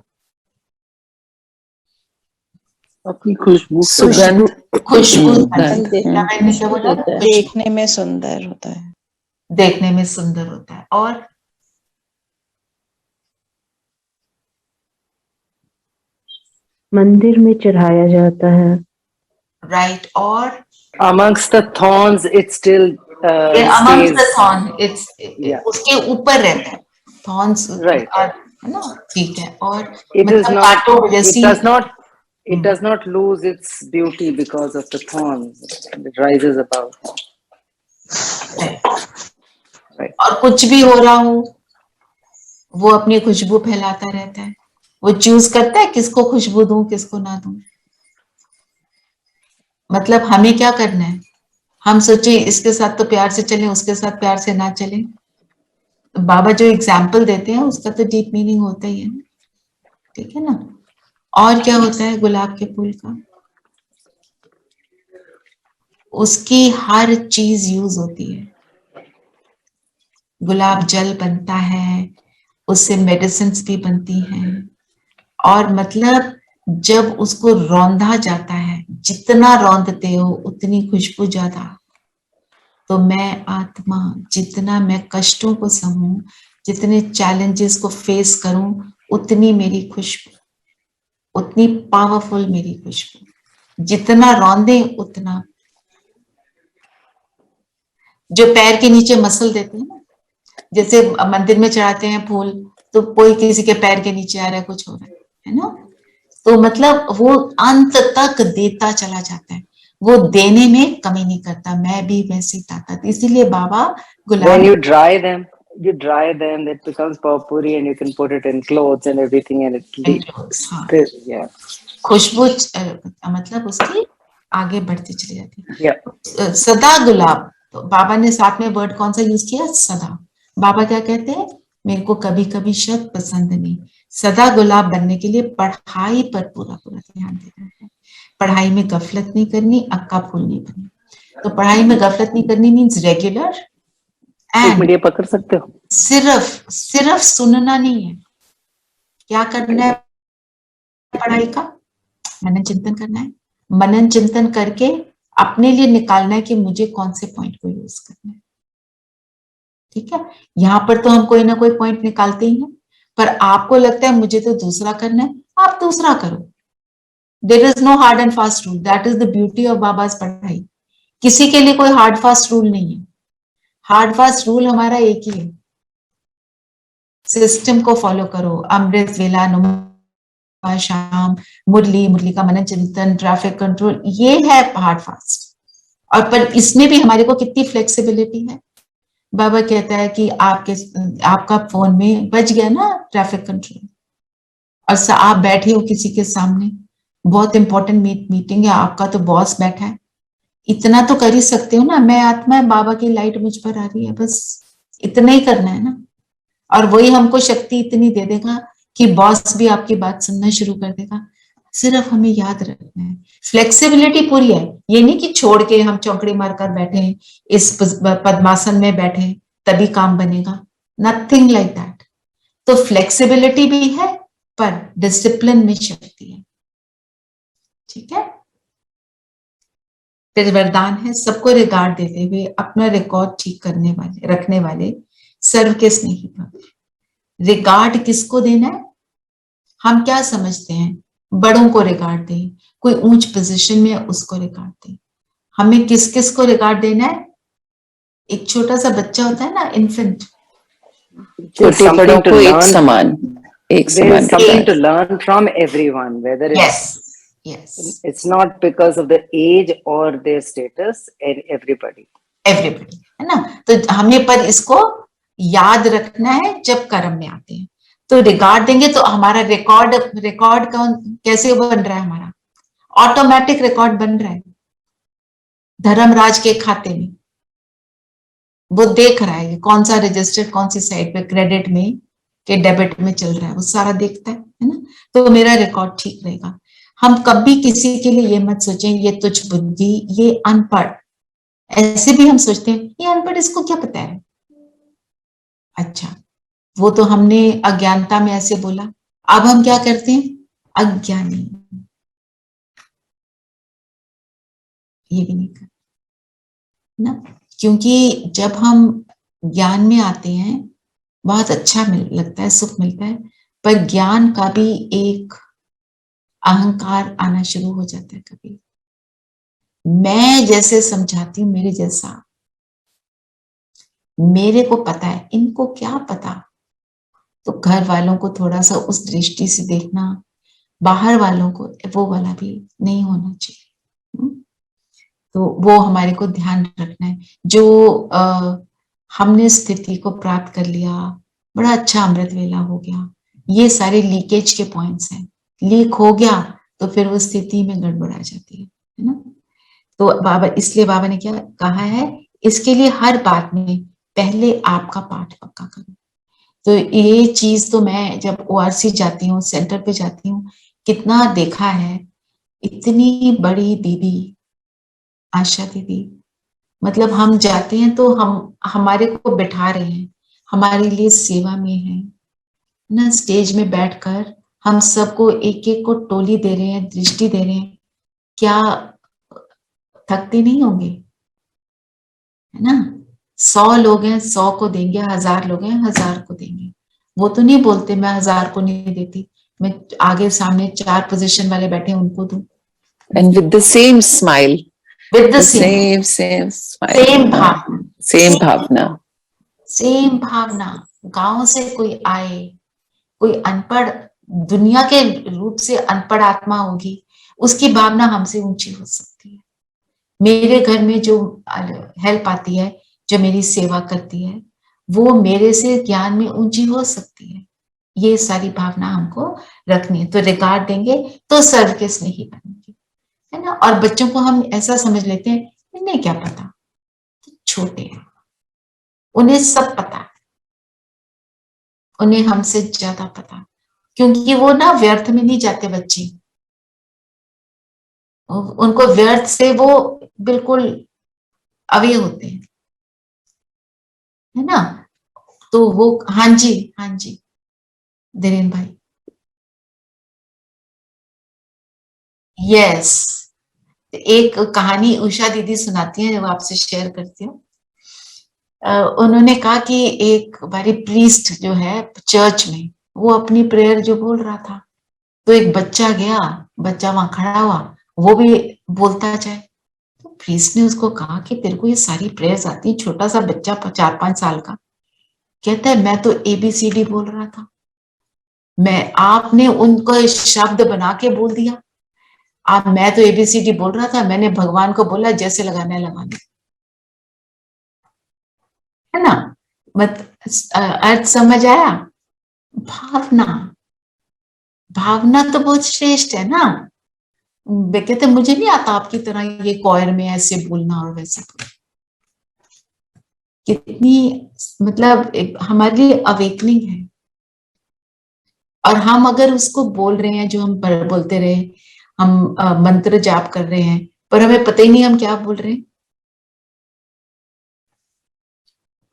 अपनी खुशबू सुगंध, खुशबू, सुगंध, क्या मैंने क्या बोला? देखने में सुंदर होता है। देखने में सुंदर होता है, और मंदिर में चढ़ाया जाता है। राइट, और amongst the thorns it still amongst the stays. thorn, it's Yeah. उसके ऊपर रहता है, thorns Right. है ना, ठीक है। और It is मतलब not, कांटों it जैसी, does not, it does not lose its beauty because of the thorns. It rises above. है। Right. और कुछ भी हो रहा हो वो अपनी खुशबू फैलाता रहता है, वो चूज करता है किसको खुशबू दूं किसको ना दूं। मतलब हमें क्या करना है, हम सोचे इसके साथ तो प्यार से चलें, उसके साथ प्यार से ना चलें। तो बाबा जो एग्जाम्पल देते हैं उसका तो डीप मीनिंग होता ही है, ठीक है ना। और क्या होता है गुलाब के फूल का, उसकी हर चीज यूज होती है। गुलाब जल बनता है, उससे मेडिसिन भी बनती हैं, और मतलब जब उसको रौंदा जाता है, जितना रौंदते हो उतनी खुशबू ज्यादा। तो मैं आत्मा जितना मैं कष्टों को सहूं, जितने चैलेंजेस को फेस करूं, उतनी मेरी खुशबू, उतनी पावरफुल मेरी खुशबू। जितना रौंदे उतना, जो पैर के नीचे मसल देते हैं ना, जैसे मंदिर में चढ़ाते हैं फूल, तो कोई किसी के पैर के नीचे आ रहा है, कुछ हो रहा है ना, तो मतलब वो अंत तक देता चला जाता है, वो देने में कमी नहीं करता। मैं भी वैसे ही ताकत, इसीलिए बाबा When gulab you dry them, it becomes purpuri and you can put it in clothes and everything and हाँ, yeah. खुशबू मतलब उसकी आगे बढ़ती चली जाती है। Yeah. सदा गुलाब, तो बाबा ने साथ में वर्ड कौन सा यूज किया, सदा। बाबा क्या कहते हैं, मेरे को कभी कभी शब्द पसंद नहीं। सदा गुलाब बनने के लिए पढ़ाई पर पूरा पूरा ध्यान देना है, पढ़ाई में गफलत नहीं करनी, अक्का फूल नहीं बननी। तो पढ़ाई में गफलत नहीं करनी मीन्स रेगुलर, एक एंड मिनट ये पकड़ सकते हो, सिर्फ सुनना नहीं है, क्या करना है पढ़ाई का, मनन चिंतन करना है। मनन चिंतन करके अपने लिए निकालना है कि मुझे कौन से पॉइंट को यूज करना है, ठीक है। यहाँ पर तो हम कोई ना कोई पॉइंट निकालते ही हैं, पर आपको लगता है मुझे तो दूसरा करना है, आप दूसरा करो। There is no hard and fast rule, that is the beauty of बाबा's पढ़ाई। किसी के लिए कोई हार्ड फास्ट रूल नहीं है, हार्ड फास्ट रूल हमारा एक ही है, सिस्टम को फॉलो करो, अमृत वेला शाम, मुरली का मनन चिंतन, ट्रैफिक कंट्रोल, ये है हार्ड फास्ट। और पर इसमें भी हमारे को कितनी फ्लेक्सिबिलिटी है। बाबा कहता है कि आपका फोन में बज गया ना ट्रैफिक कंट्रोल, और आप बैठे हो किसी के सामने, बहुत इंपॉर्टेंट मीटिंग है, आपका तो बॉस बैठा है, इतना तो कर ही सकते हो ना, मैं आत्मा है, बाबा की लाइट मुझ पर आ रही है, बस इतना ही करना है ना। और वही हमको शक्ति इतनी दे देगा कि बॉस भी आपकी बात सुनना शुरू कर देगा। सिर्फ हमें याद रखना है, फ्लेक्सिबिलिटी पूरी है। ये नहीं कि छोड़ के हम चौकड़ी मारकर बैठे हैं, इस पद्मासन में बैठे हैं, तभी काम बनेगा, नथिंग लाइक दैट। तो फ्लेक्सिबिलिटी भी है, पर डिसिप्लिन में शक्ति है। ठीक है। फिर वरदान है, सबको रिगार्ड देते हुए अपना रिकॉर्ड ठीक करने वाले, रखने वाले सर्व के स्नेही भव। रिगार्ड किसको देना है? हम क्या समझते हैं? बड़ों को रिगार्ड दें, कोई ऊंच पोजीशन में है उसको रिगार्ड दें। हमें किस किस को रिगार्ड देना है? एक छोटा सा बच्चा होता है ना, इन्फेंट, छोटे बड़ों को एक समान There is something to learn from everyone, whether yes, it's not because of the age or their status, everybody है ना। तो हमें पर इसको याद रखना है जब कर्म में आते हैं, तो रिगार्ड देंगे तो हमारा रिकॉर्ड कैसे बन रहा है? हमारा ऑटोमेटिक रिकॉर्ड बन रहा है धर्मराज के खाते में। वो देख रहा है कौन सा रजिस्टर कौन सी साइड पे क्रेडिट में के डेबिट में चल रहा है, वो सारा देखता है ना। तो मेरा रिकॉर्ड ठीक रहेगा। हम कभी किसी के लिए ये मत सोचें ये तुच्छ बुद्धि, ये अनपढ़, ऐसे भी हम सोचते हैं ये अनपढ़, इसको क्या पता है। अच्छा, वो तो हमने अज्ञानता में ऐसे बोला। अब हम क्या करते हैं? अज्ञानी, ये भी नहीं करते ना, क्योंकि जब हम ज्ञान में आते हैं बहुत अच्छा लगता है, सुख मिलता है, पर ज्ञान का भी एक अहंकार आना शुरू हो जाता है। कभी मैं जैसे समझाती हूँ, मेरे जैसा, मेरे को पता है, इनको क्या पता। तो घर वालों को थोड़ा सा उस दृष्टि से देखना, बाहर वालों को वो वाला भी नहीं होना चाहिए। तो वो हमारे को ध्यान रखना है। जो हमने स्थिति को प्राप्त कर लिया, बड़ा अच्छा अमृत वेला हो गया, ये सारे लीकेज के पॉइंट्स हैं। लीक हो गया तो फिर वो स्थिति में गड़बड़ आ जाती है ना। तो बाबा, इसलिए बाबा ने क्या कहा है, इसके लिए हर बात में पहले आपका पाठ पक्का करो। तो ये चीज तो मैं जब ORC जाती हूँ, सेंटर पे जाती हूँ, कितना देखा है। इतनी बड़ी दीदी आशा दीदी, मतलब हम जाते हैं तो हमारे को बिठा रहे हैं, हमारे लिए सेवा में है ना। स्टेज में बैठकर हम सबको एक एक को टोली दे रहे हैं, दृष्टि दे रहे हैं। क्या थकते नहीं होंगे, है ना। 100 लोग हैं, 100 को देंगे, 1000 लोग हैं, 1000 को देंगे। वो तो नहीं बोलते मैं 1000 को नहीं देती, मैं आगे सामने 4 पोजीशन वाले बैठे हैं उनको दूं। And with the same smile, With the same smile, same भावना, same भावना, सेम भावना। गांव से कोई आए, कोई अनपढ़, दुनिया के रूप से अनपढ़ आत्मा होगी, उसकी भावना हमसे ऊंची हो सकती है। मेरे घर में जो हेल्प आती है, जो मेरी सेवा करती है, वो मेरे से ज्ञान में ऊंची हो सकती है। ये सारी भावना हमको रखनी है। तो रिगार्ड देंगे तो सर्व के स्नेही बनेंगे, है ना। और बच्चों को हम ऐसा समझ लेते हैं इन्हें क्या पता, छोटे हैं, उन्हें सब पता है, उन्हें हमसे ज्यादा पता, क्योंकि वो ना व्यर्थ में नहीं जाते बच्चे। उनको व्यर्थ से वो बिल्कुल अवे होते हैं, है ना। तो वो, हाँ जी धीरेन भाई, यस। एक कहानी उषा दीदी सुनाती है, वो आपसे शेयर करती हूँ। उन्होंने कहा कि एक बारी प्रीस्ट जो है चर्च में, वो अपनी प्रेयर जो बोल रहा था, तो एक बच्चा गया, बच्चा वहां खड़ा हुआ, वो भी बोलता जाए। तो प्रीस्ट ने उसको कहा कि तेरे को ये सारी प्रेयर्स आती है? छोटा सा बच्चा 4-5 साल का कहता है मैं तो ABCD बोल रहा था। आपने उनको शब्द बना के बोल दिया। मैं तो ABCD बोल रहा था, मैंने भगवान को बोला जैसे लगाना है लगाना है ना। अर्थ समझ आया? भावना, भावना तो बहुत श्रेष्ठ है ना। वे कहते मुझे नहीं आता आपकी तरह ये कॉयर में ऐसे बोलना और वैसे बोलना। कितनी मतलब हमारे लिए अवेकनिंग है। और हम अगर उसको बोल रहे हैं, जो हम बोलते रहे, हम मंत्र जाप कर रहे हैं, पर हमें पता ही नहीं हम क्या बोल रहे हैं,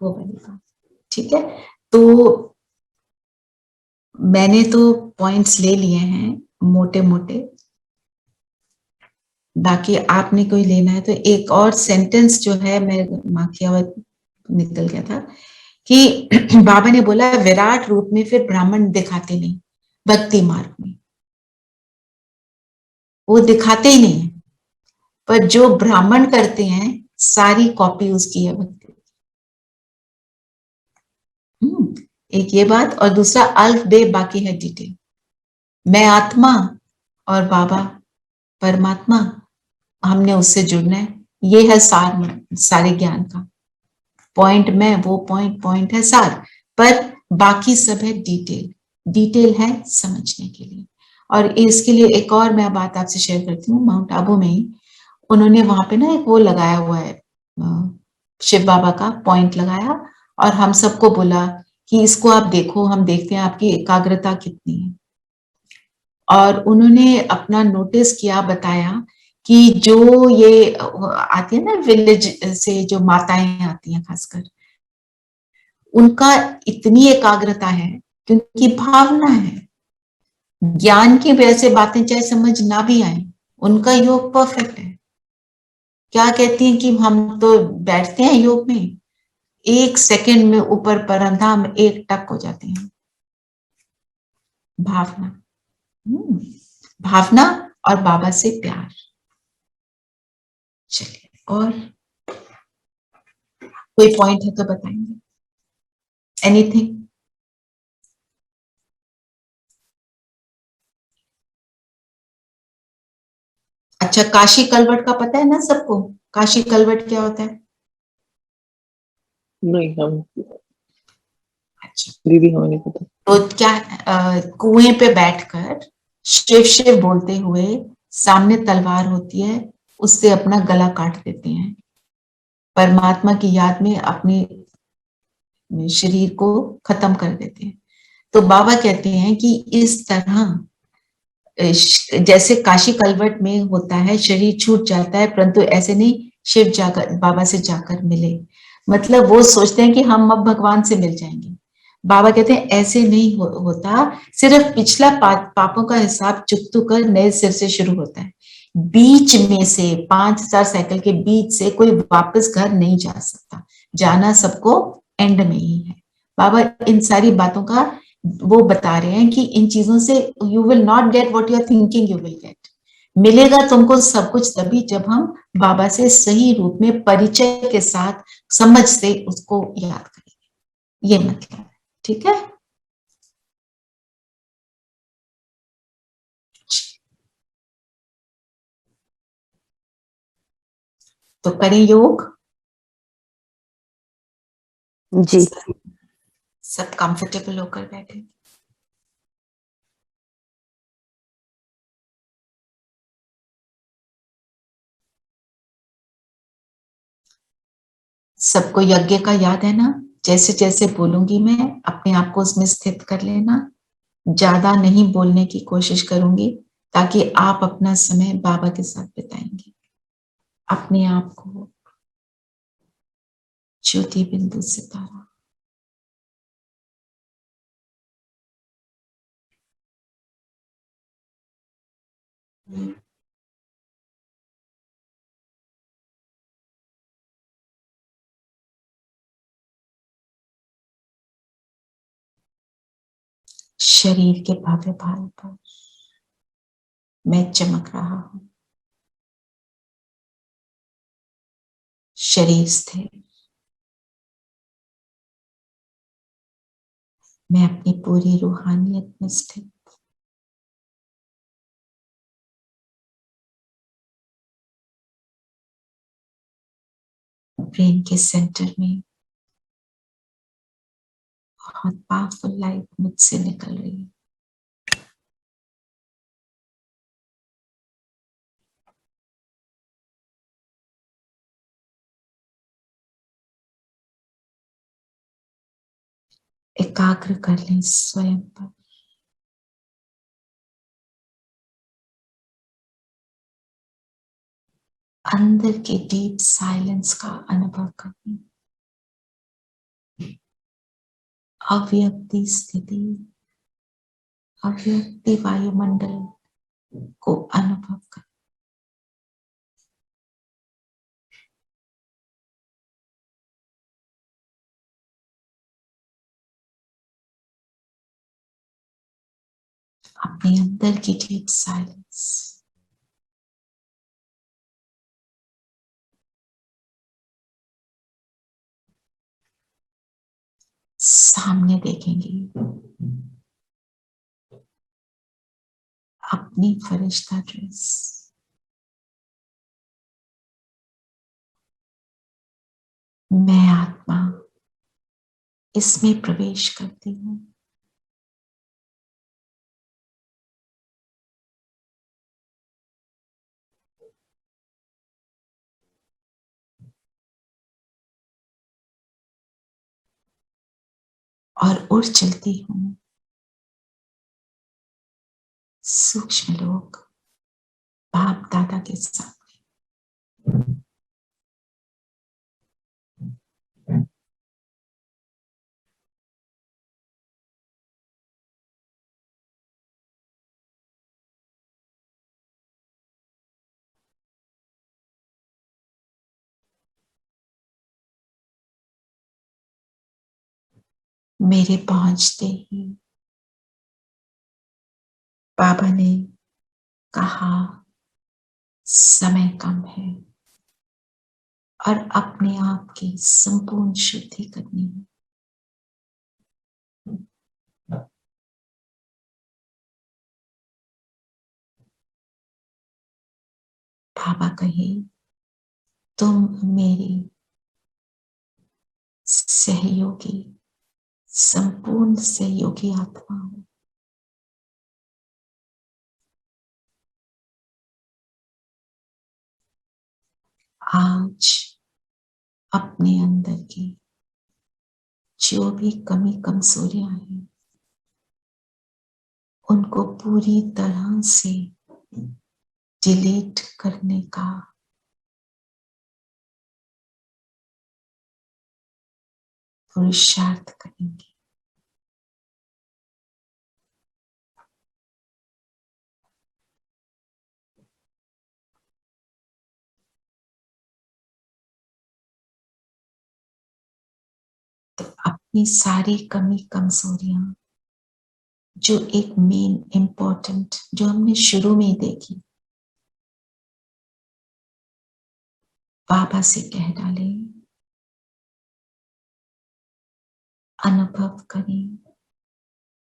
वो बनेगा। ठीक है, तो मैंने तो पॉइंट्स ले लिए हैं मोटे मोटे, बाकी आपने कोई लेना है तो एक और सेंटेंस जो है मैं माखिया निकल गया था कि बाबा ने बोला विराट रूप में फिर ब्राह्मण दिखाते नहीं, भक्ति मार्ग में वो दिखाते ही नहीं है, पर जो ब्राह्मण करते हैं सारी कॉपी उसकी है भक्ति। एक ये बात, और दूसरा अल्फ बे बाकी है डिटेल। मैं आत्मा और बाबा परमात्मा, हमने उससे जुड़ना है, ये है सार सारे ज्ञान का। पॉइंट में वो पॉइंट है सार, पर बाकी सब है डिटेल। डिटेल है समझने के लिए। और इसके लिए एक और मैं बात आपसे शेयर करती हूँ। माउंट आबू में ही उन्होंने वहां पे ना एक वो लगाया हुआ है, शिव बाबा का पॉइंट लगाया, और हम सबको बोला कि इसको आप देखो, हम देखते हैं आपकी एकाग्रता कितनी है। और उन्होंने अपना नोटिस किया, बताया कि जो ये आती है ना विलेज से, जो माताएं आती हैं खासकर, उनका इतनी एकाग्रता है क्योंकि भावना है। ज्ञान की वजह से बातें चाहे समझ ना भी आए, उनका योग परफेक्ट है। क्या कहती हैं कि हम तो बैठते हैं योग में, 1 सेकंड में ऊपर परंधा में एक टक हो जाते हैं। भावना, भावना और बाबा से प्यार। चलिए, और कोई पॉइंट है तो बताएंगे? एनीथिंग? अच्छा, काशी कलवट का पता है ना सबको? काशी कलवट क्या होता है? नहीं, हम अच्छा, दीदी हमें नहीं पता। तो क्या, कुएं पे बैठकर शिव शिव बोलते हुए, सामने तलवार होती है, उससे अपना गला काट देते हैं, परमात्मा की याद में अपने शरीर को खत्म कर देते हैं। तो बाबा कहते हैं कि इस तरह जैसे काशी कलवट में होता है, शरीर छूट जाता है, परंतु ऐसे नहीं, शिव जाकर बाबा से जाकर मिले। मतलब वो सोचते हैं कि हम अब भगवान से मिल जाएंगे। बाबा कहते हैं ऐसे नहीं होता। सिर्फ पिछला पापों का हिसाब चुकतू कर नए सिर से शुरू होता है। बीच में से 5000 साइकिल के बीच से कोई वापस घर नहीं जा सकता, जाना सबको एंड में ही है। बाबा इन सारी बातों का वो बता रहे हैं कि इन चीजों से you will not get what you are thinking you will get. मिलेगा तुमको सब कुछ तभी जब हम बाबा से सही रूप में परिचय के साथ समझ से उसको याद करेंगे। ये मतलब है, ठीक है। तो करें योग। जी। सब कंफर्टेबल होकर बैठे। सबको यज्ञ का याद है ना? जैसे जैसे बोलूंगी मैं, अपने आप को उसमें स्थित कर लेना। ज्यादा नहीं बोलने की कोशिश करूंगी ताकि आप अपना समय बाबा के साथ बिताएंगे। अपने आप को ज्योति बिंदु सितारा, शरीर के भव्य भार पर मैं चमक रहा हूं। शरीर स्थिर, मैं अपनी पूरी रूहानियत में स्थित ब्रेन के सेंटर में बहुत पावरफुल लाइट मुझसे निकल रही है। एकाग्र कर लें स्वयं पर। अंदर के डीप साइलेंस का अनुभव करें। अव्यक्ति स्थिति, अव्यक्ति वायुमंडल को अनुभव करें। अपने अंदर की डीप साइलेंस। सामने देखेंगे अपनी फरिश्ता ड्रेस। मैं आत्मा इसमें प्रवेश करती हूँ। और उड़ चलती हूँ सूक्ष्म लोक बाप दादा के साथ। मेरे पहुंचते ही बाबा ने कहा समय कम है और अपने आप की संपूर्ण शुद्धि करनी है। बाबा कहे तुम मेरी सहयोगी, संपूर्ण सहयोगी आत्मा हो। आज अपने अंदर की जो भी कमी कमजोरियां हैं उनको पूरी तरह से डिलीट करने का पुरुषार्थ करेंगे। तो अपनी सारी कमी कमजोरियां जो एक मेन इम्पोर्टेंट जो हमने शुरू में ही देखी, बाबा से कह डालें, अनुभव करें।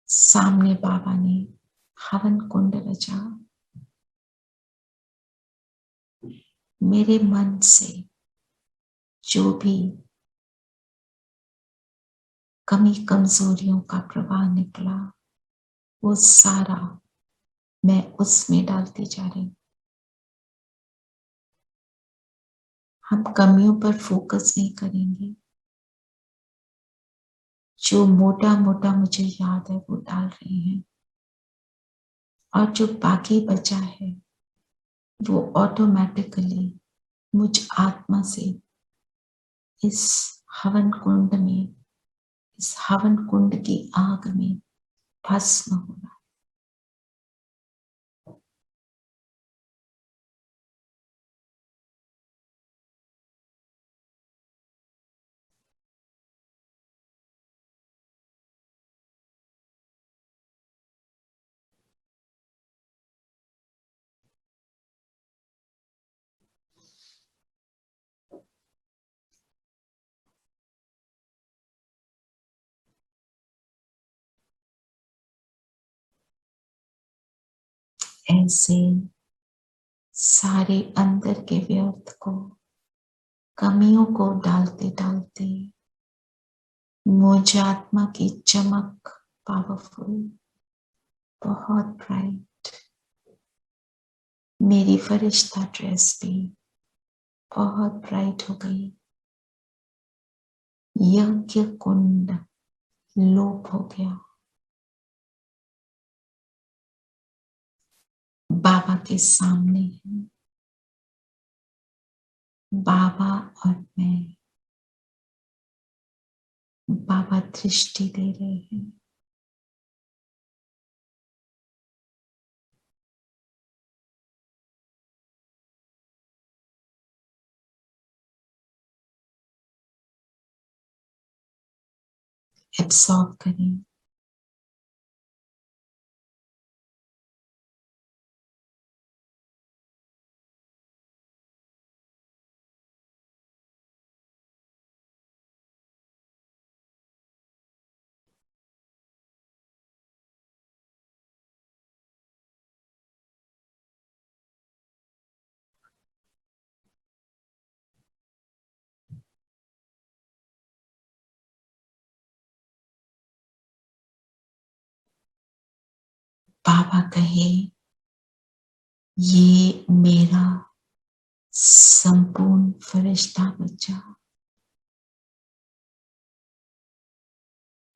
सामने बाबा ने हवन कुंड रचा। मेरे मन से जो भी कमी कमजोरियों का प्रवाह निकला वो सारा मैं उसमें डालती जा रही हूं। हम कमियों पर फोकस नहीं करेंगे। जो मोटा मोटा मुझे याद है वो डाल रहे हैं और जो बाकी बचा है वो ऑटोमेटिकली मुझ आत्मा से इस हवन कुंड में, इस हवन कुंड की आग में भस्म हो रहा है। ऐसे सारे अंदर के व्यर्थ को, कमियों को डालते डालते मुझ आत्मा की चमक पावरफुल, बहुत ब्राइट, मेरी फरिश्ता ड्रेस भी बहुत ब्राइट हो गई। यज्ञ कुंड लोप हो गया। बाबा के सामने है, बाबा और मैं। बाबा दृष्टि दे रहे हैं। एब्सॉर्ब करें। बाबा कहे, ये मेरा संपूर्ण फरिश्ता बच्चा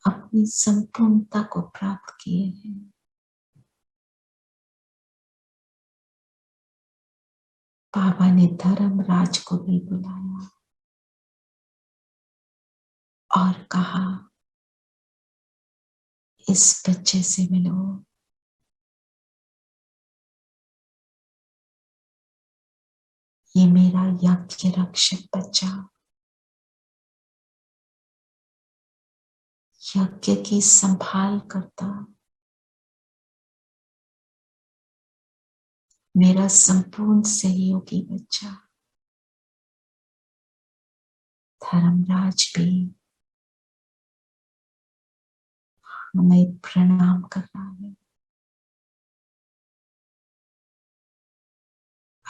अपनी संपूर्णता को प्राप्त किए हैं। बाबा ने धर्मराज को भी बुलाया और कहा, इस बच्चे से मिलो। ये मेरा यज्ञ रक्षक बच्चा, यज्ञ की संभाल करता, मेरा संपूर्ण सहयोगी बच्चा। धर्मराज भी हमें प्रणाम कर रहा है।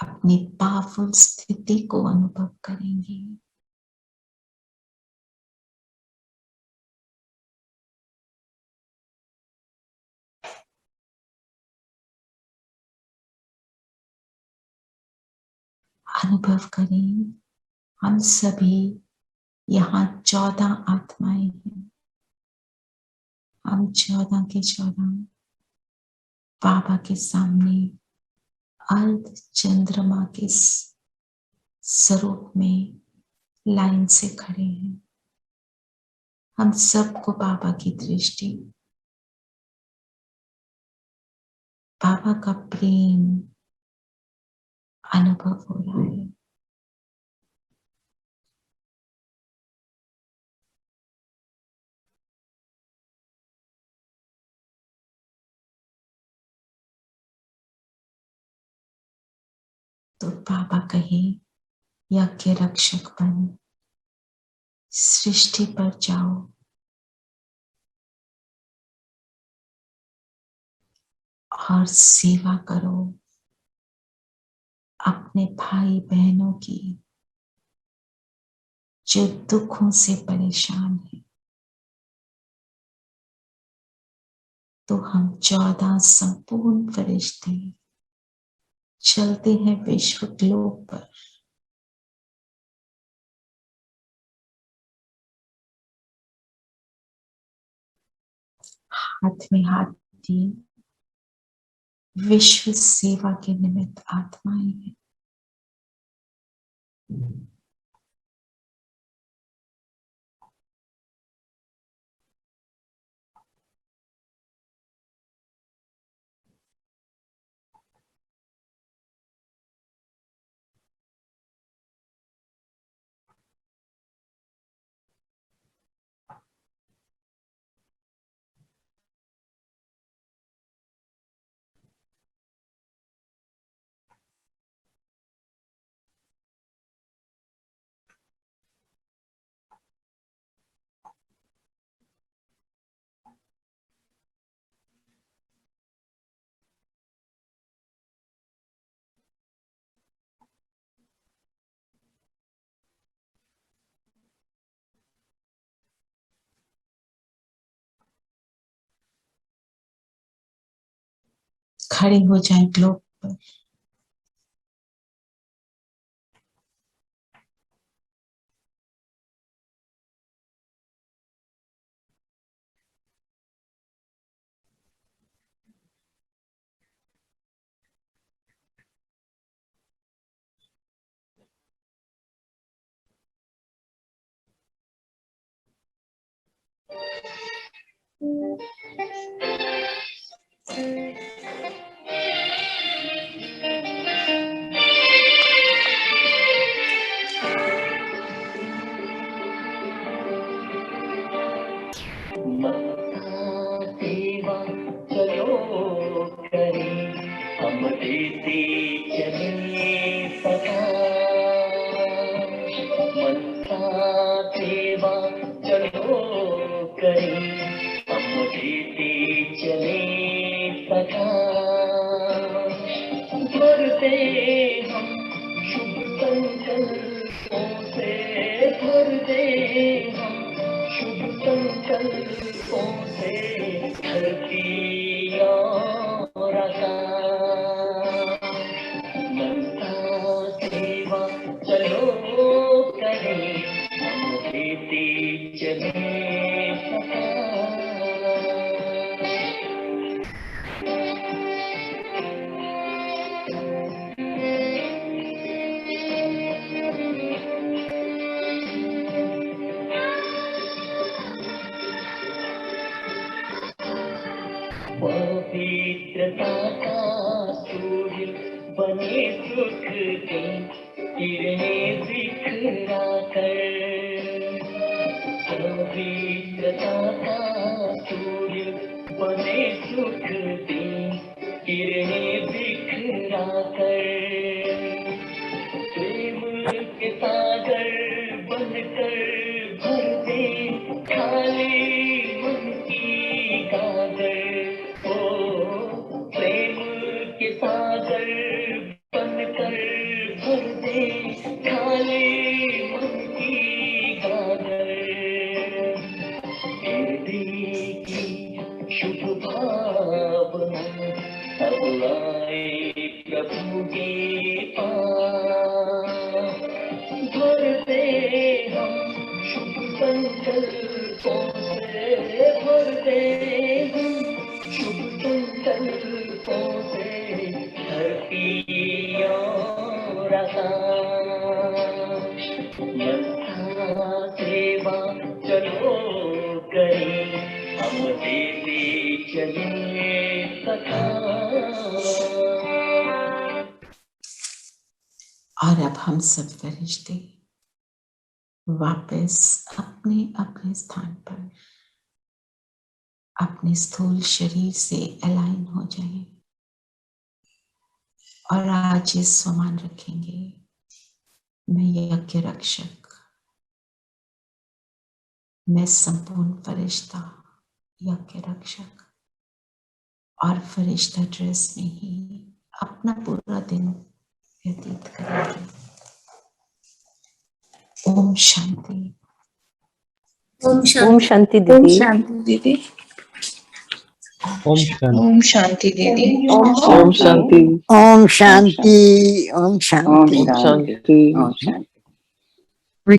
अपनी पावरफुल स्थिति को अनुभव करेंगे। अनुभव करें, हम सभी यहाँ 14 आत्माएं हैं। हम 14 के 14 बाबा के सामने अर्ध चंद्रमा के स्वरूप में लाइन से खड़े हैं। हम सबको बाबा की दृष्टि, बाबा का प्रेम अनुभव हो रहा है। तो बाबा कहे, यज्ञ रक्षक बन सृष्टि पर जाओ और सेवा करो अपने भाई बहनों की जो दुखों से परेशान है। तो हम 14 संपूर्ण फरिश्ते चलते हैं विश्व ग्लोब पर। हाथ में हाथ दिए, विश्व सेवा के निमित्त आत्माएं हैं। खड़े हो जाएं ग्लोब पर। सेवा चलो करें, हम देते चले सदा। मनसा सेवा चलो करें, हम देते चले सदा। भरते हम शुभ संकल्पों से, भरते हम शुभ संकल्पों से धरती और आकाश। मनसा सेवा चलो करें, हम देते चले सदा। पवित्रता का सूर्य बने सुख की किरणें बिखरा कर। पवित्रता का सूर्य बने सुख की किरणें बिखरा कर। प्रेम के सागर बनकर भर दे खाली मन की गागर। ओ प्रेम के सागर बनकर भर दे खाली मन की गागर। हृदय की शुभ भावना अब आए प्रभु के पास। भरते हम शुभ संकल्पों से, भरते हम शुभ संकल्पों से धरती और आकाश। मनसा सेवा चलो करें, हम देते चले सदा। और अब हम सब फरिश्ते वापस अपने अपने स्थान पर अपने स्थूल शरीर से अलाइन हो जाएं और आज ये स्वमान रखेंगे, मैं यज्ञ रक्षक, मैं संपूर्ण फरिश्ता यज्ञ रक्षक, और फरिश्ता ड्रेस में ही अपना पूरा दिन व्यतीत करेंगे। ओम शांति। ओम ओम शांति। शांति ओम दीदी। शांति दीदी। ओम शांति। ओम शांति दीदी। ओम ओम शांति। शांति। ओम शांति। ओम शांति। ओम शांति। ओम शांति।